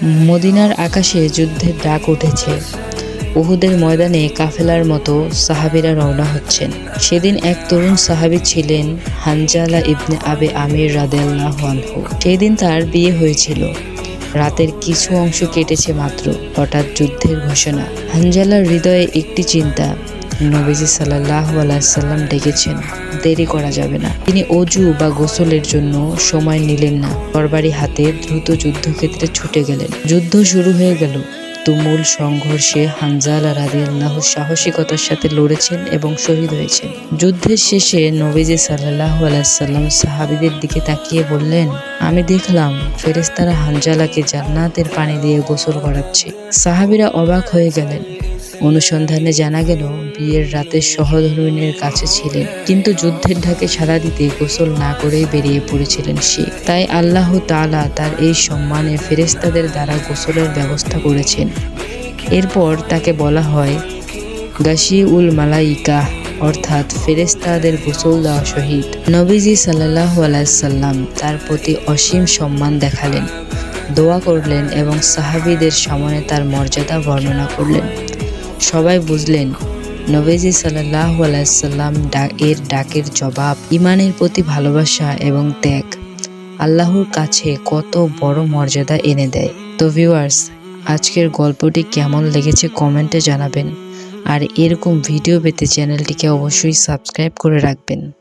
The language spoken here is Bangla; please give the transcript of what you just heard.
মদিনার আকাশে যুদ্ধের ডাক উঠেছে। উহুদের ময়দানে কাফেলার মতো সাহাবীরা রওনা হচ্ছেন। সেদিন এক তরুণ সাহাবী ছিলেন হানজালা ইবনে আবে আমির রাদিয়াল্লাহু আনহু। সেই দিন তার বিয়ে হয়েছিল। রাতের কিছু অংশ কেটেছে মাত্র, হঠাৎ যুদ্ধের ঘোষণা। হানজালার হৃদয়ে একটি চিন্তা, নবীজি সাল্লাল্লাহু আলাইহি সাল্লাম ডেকেছেন, দেরি করা যাবে না। তিনি অজু বা গোসলের জন্য সময় নিলেন না, তরবারি হাতে দ্রুত যুদ্ধক্ষেত্রে ছুটে গেলেন। যুদ্ধ শুরু হয়ে গেল। তুমুল সংঘর্ষে হানজালা রাদিয়াল্লাহু সাহসিকতার সাথে লড়েছেন এবং শহীদ হয়েছেন। যুদ্ধের শেষে নবীজি সাল্লাল্লাহু আলাইহি সাল্লাম সাহাবীদের দিকে তাকিয়ে বললেন, আমি দেখলাম ফেরেশতারা হানজালাকে জান্নাতের পানি দিয়ে গোসল করাচ্ছে। সাহাবীরা অবাক হয়ে গেলেন। অনুসন্ধানে জানা গেল বিয়ের রাতে সহধর্মিণীর কাছে ছিলেন, কিন্তু যুদ্ধের ঢাকে সাড়া দিতে গোসল না করেই বেরিয়ে পড়েছিলেন সে। তাই আল্লাহ তাআলা তার এই সম্মানে ফেরেশতাদের দ্বারা গোসলের ব্যবস্থা করেছেন। এরপর তাকে বলা হয় গাশিউল মালাইকা, অর্থাৎ ফেরেশতাদের গোসল দেওয়া শহীদ। নবীজি সাল্লাল্লাহু আলাইহি সাল্লাম তার প্রতি অসীম সম্মান দেখালেন, দোয়া করলেন এবং সাহাবীদের সামনে তার মর্যাদা বর্ণনা করলেন। সবাই বুঝলেন নবীজি সাল্লাল্লাহু আলাইহি সাল্লাম এর ডাকের জবাব ঈমানের প্রতি ভালোবাসা এবং ত্যাগ আল্লাহর কাছে কত বড় মর্যাদা এনে দেয়। তো ভিউয়ার্স, আজকের গল্পটি কেমন লেগেছে কমেন্টে জানাবেন, আর এরকম ভিডিও পেতে চ্যানেলটিকে অবশ্যই সাবস্ক্রাইব করে রাখবেন।